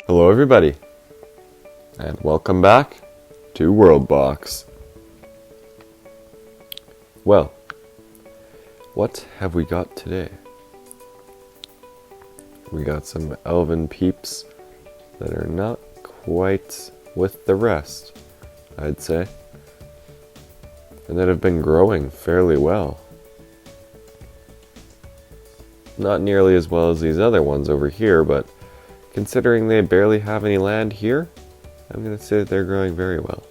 Hello everybody, and welcome back to WorldBox. Well, what have we got today? We got some elven peeps that are not quite with the rest, I'd say, and that have been growing fairly well. Not nearly as well as these other ones over here, but considering they barely have any land here, I'm going to say that they're growing very well.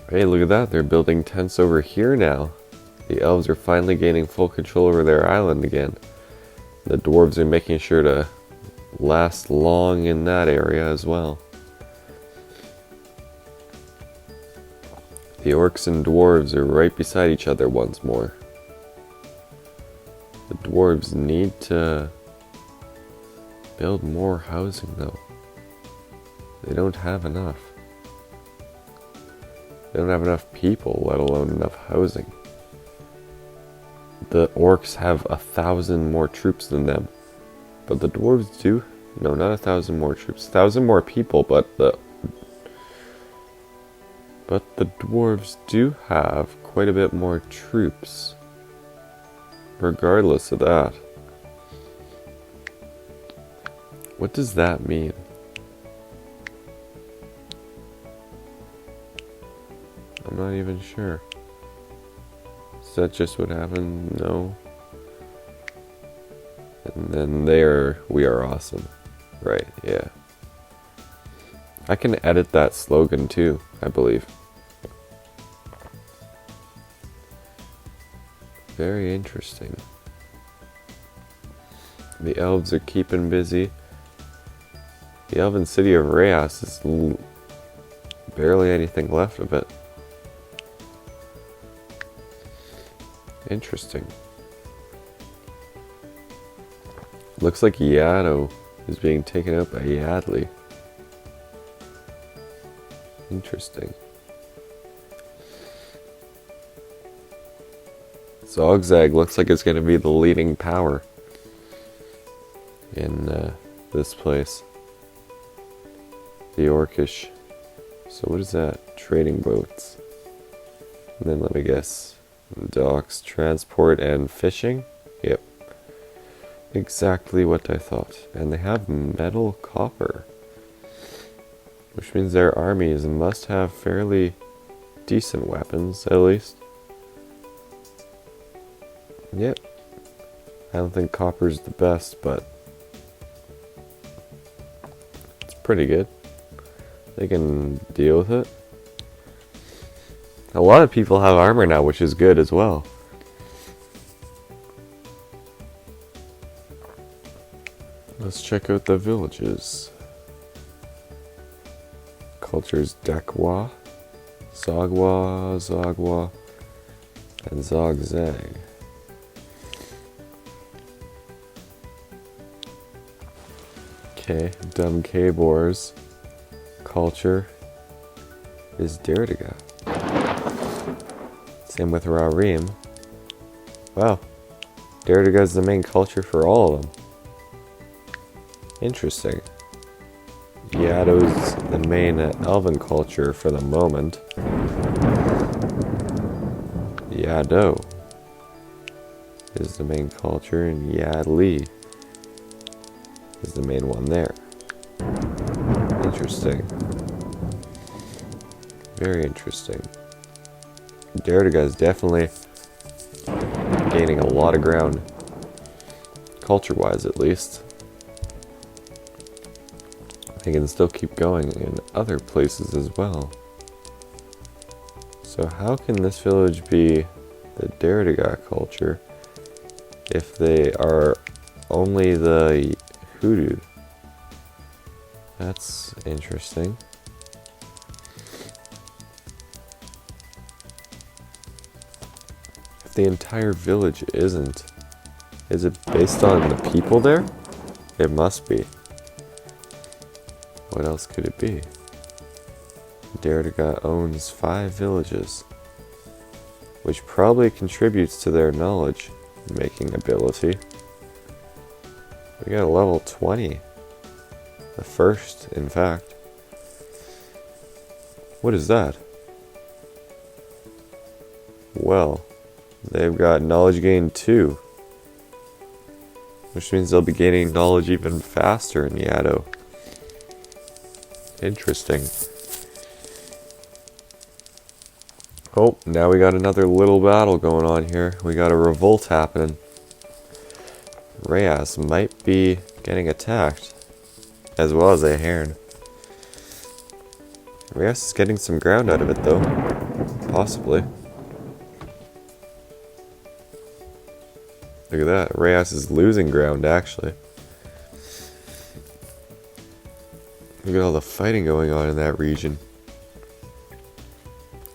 Hey, look at that. They're building tents over here now. The elves are finally gaining full control over their island again. The dwarves are making sure to last long in that area as well. The orcs and dwarves are right beside each other once more. The dwarves need to build more housing though. They don't have enough. They don't have enough people, let alone enough housing. The orcs have 1,000 more troops than them, but the dwarves do. No, not 1,000 more troops. 1,000 more people, but the dwarves do have quite a bit more troops. Regardless of that. What does that mean? I'm not even sure. Is that just what happened? No. And then we are awesome. Right, yeah. I can edit that slogan too, I believe. Very interesting. The elves are keeping busy. The elven city of Reyes is barely anything left of it. Interesting. Looks like Yaddo is being taken out by Yadley. Interesting. Zogzag looks like it's going to be the leading power in this place. The Orcish. So what is that? Trading boats. And then let me guess. Docks, transport, and fishing? Yep. Exactly what I thought. And they have metal copper. Which means their armies must have fairly decent weapons, at least. Yep. I don't think copper's the best, but it's pretty good. They can deal with it. A lot of people have armor now, which is good as well. Let's check out the villages. Cultures Dekwa, Zogwa, Zogwa, and Zogzag. Okay, Dumb Kabors. Culture is Derdiga. Same with Rarim. Wow, Derdiga is the main culture for all of them. Interesting. Yaddo's the main elven culture for the moment. Yaddo is the main culture, and Yadli is the main one there. Interesting. Very interesting. Derdiga is definitely gaining a lot of ground, culture-wise at least. They can still keep going in other places as well. So how can this village be the Derdiga culture if they are only the Hoodoo? That's interesting. If the entire village isn't, is it based on the people there? It must be. What else could it be? Derdiga owns 5 villages, which probably contributes to their knowledge making ability. We got a level 20. The first, in fact. What is that? Well, they've got knowledge gain 2. Which means they'll be gaining knowledge even faster in Yaddo. Interesting. Oh, now we got another little battle going on here. We got a revolt happening. Reyes might be getting attacked, as well as a Heron. Reyes is getting some ground out of it, though. Possibly. Look at that. Reyes is losing ground, actually. Look at all the fighting going on in that region.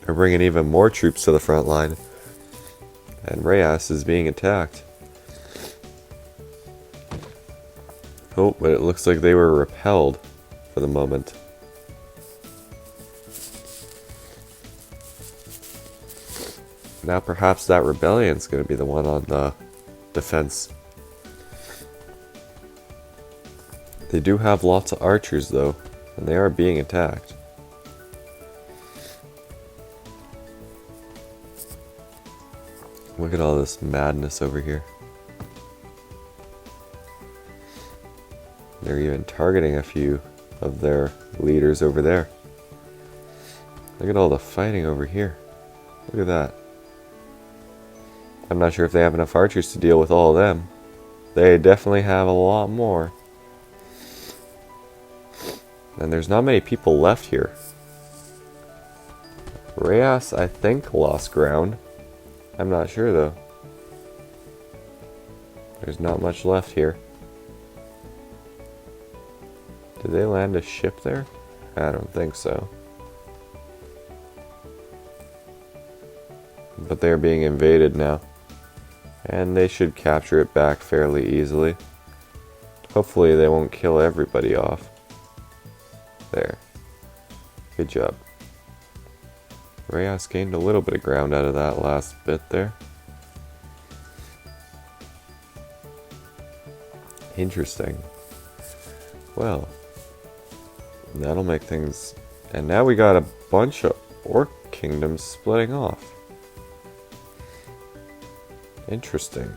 They're bringing even more troops to the front line. And Reyes is being attacked. Oh, but it looks like they were repelled for the moment. Now perhaps that rebellion's going to be the one on the defense. They do have lots of archers though, and they are being attacked. Look at all this madness over here. They're even targeting a few of their leaders over there. Look at all the fighting over here. Look at that. I'm not sure if they have enough archers to deal with all of them. They definitely have a lot more. And there's not many people left here. Reyes, I think, lost ground. I'm not sure though. There's not much left here. Did they land a ship there? I don't think so. But they're being invaded now. And they should capture it back fairly easily. Hopefully they won't kill everybody off. There. Good job. Reyes gained a little bit of ground out of that last bit there. Interesting. Well, that'll make things... And now we got a bunch of orc kingdoms splitting off. Interesting.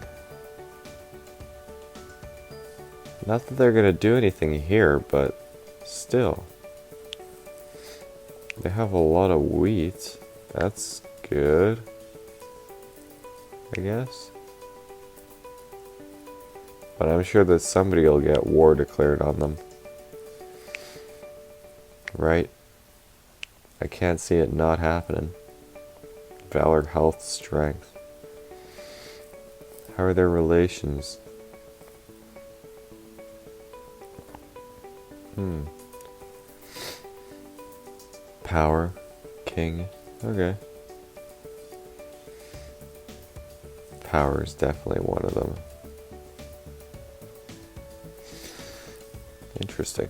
Not that they're gonna do anything here, but still. They have a lot of wheat. That's good, I guess. But I'm sure that somebody will get war declared on them. Right? I can't see it not happening. Valor, health, strength. How are their relations? Power, king. Okay. Power is definitely one of them. Interesting.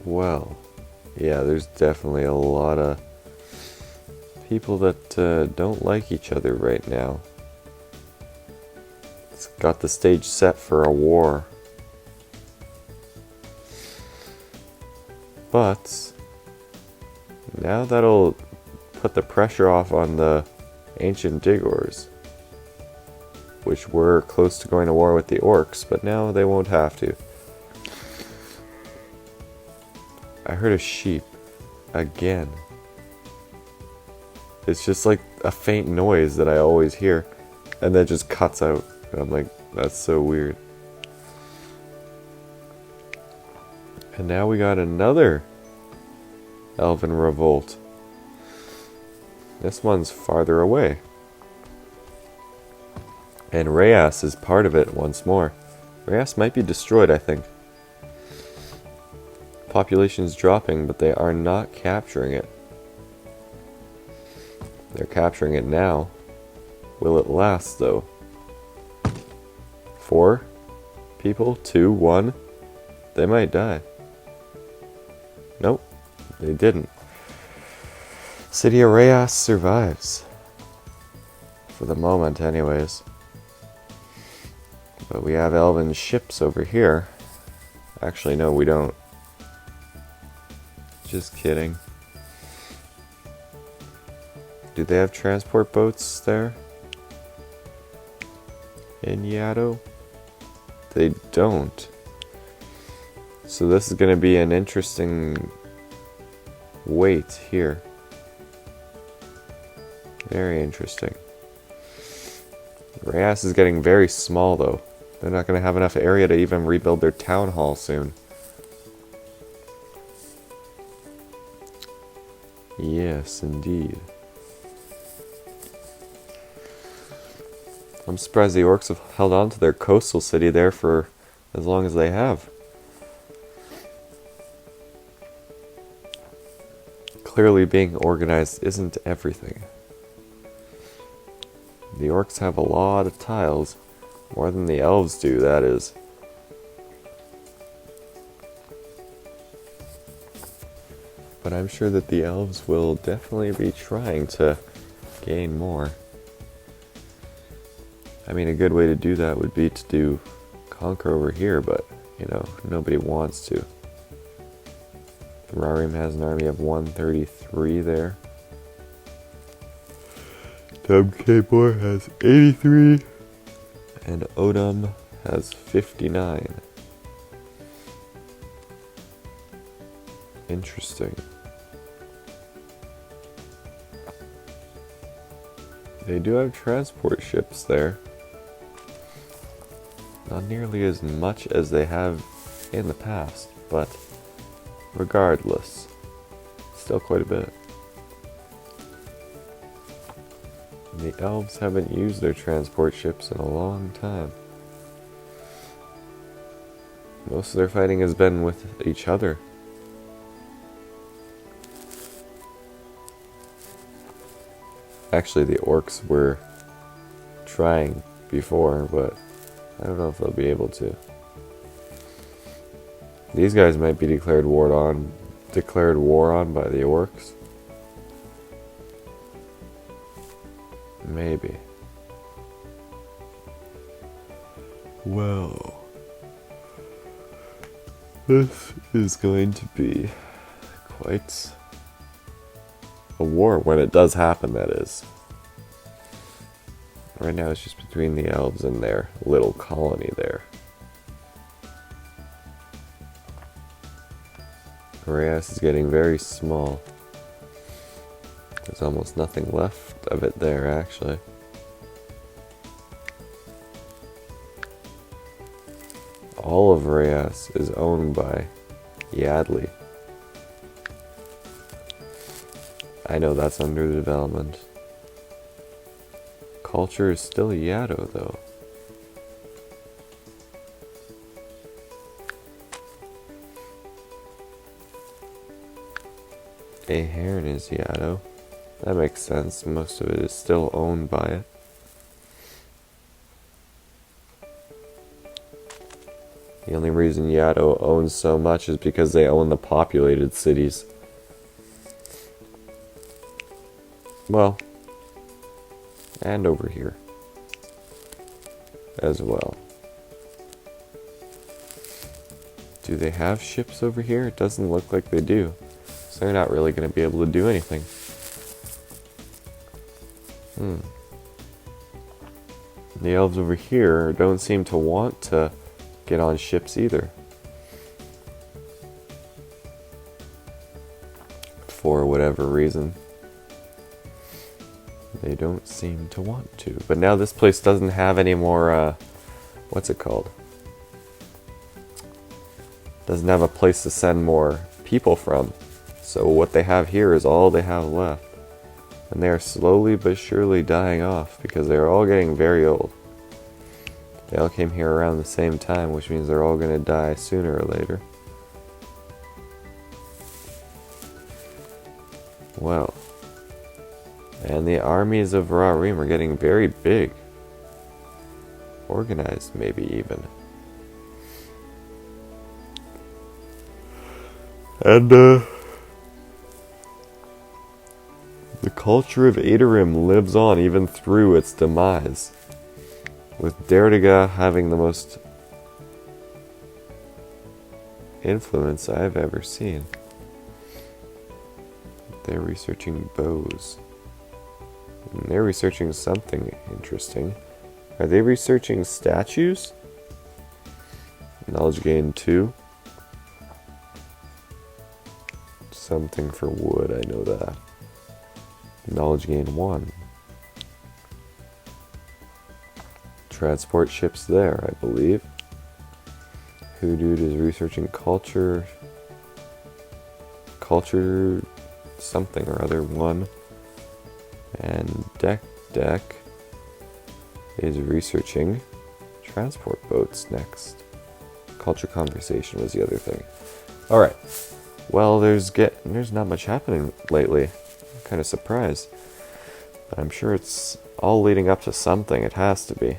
Well, yeah, there's definitely a lot of people that don't like each other right now. It's got the stage set for a war. But now that'll put the pressure off on the ancient Digors, which were close to going to war with the orcs, but now they won't have to. I heard a sheep again. It's just like a faint noise that I always hear, and then it just cuts out. And I'm like, that's so weird. And now we got another Elven revolt. This one's farther away. And Reyes is part of it once more. Reyes might be destroyed, I think. Population's dropping, but they are not capturing it. They're capturing it now. Will it last, though? 4 people? 2? 1? They might die. Nope, they didn't. City of Reyes survives. For the moment, anyways. But we have elven ships over here. Actually, no, we don't. Just kidding. Do they have transport boats there? In Yato? They don't. So this is going to be an interesting wait here. Very interesting. Reyes is getting very small though. They're not going to have enough area to even rebuild their town hall soon. Yes, indeed. I'm surprised the orcs have held on to their coastal city there for as long as they have. Clearly being organized isn't everything. The orcs have a lot of tiles. More than the elves do, that is. But I'm sure that the elves will definitely be trying to gain more. I mean, a good way to do that would be to do conquer over here, but, you know, nobody wants to. Rarim has an army of 133 there. Dumkabor has 83. And Odom has 59. Interesting. They do have transport ships there. Not nearly as much as they have in the past, but regardless, still quite a bit. The elves haven't used their transport ships in a long time. Most of their fighting has been with each other. Actually, the orcs were trying before, but I don't know if they'll be able to. These guys might be declared war on by the orcs. Maybe. Well, this is going to be quite a war when it does happen, that is. Right now it's just between the elves and their little colony there. Reyes is getting very small. There's almost nothing left of it there, actually. All of Reyes is owned by Yadley. I know that's under development. Culture is still Yato, though. Ahern is Yato. That makes sense. Most of it is still owned by it. The only reason Yato owns so much is because they own the populated cities. Well, and over here as well. Do they have ships over here? It doesn't look like they do. So they're not really going to be able to do anything. The elves over here don't seem to want to get on ships either. For whatever reason. They don't seem to want to. But now this place doesn't have any more, what's it called? Doesn't have a place to send more people from. So what they have here is all they have left. And they are slowly but surely dying off because they're all getting very old. They all came here around the same time, which means they're all going to die sooner or later. Well. And the armies of Rarim are getting very big. Organized, maybe even. And, The culture of Adorim lives on even through its demise, with Derdiga having the most influence I've ever seen. They're researching bows. And they're researching something interesting. Are they researching statues? Knowledge gain 2. Something for wood, I know that. Knowledge gain 1. Transport ships there, I believe. Hoodoo is researching culture. Culture something or other 1. And Deck is researching transport boats next. Culture conversation was the other thing. Alright. Well, there's not much happening lately. I'm kind of surprised. But I'm sure it's all leading up to something. It has to be.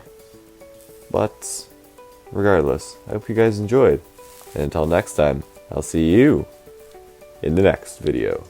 But regardless, I hope you guys enjoyed. And until next time, I'll see you in the next video.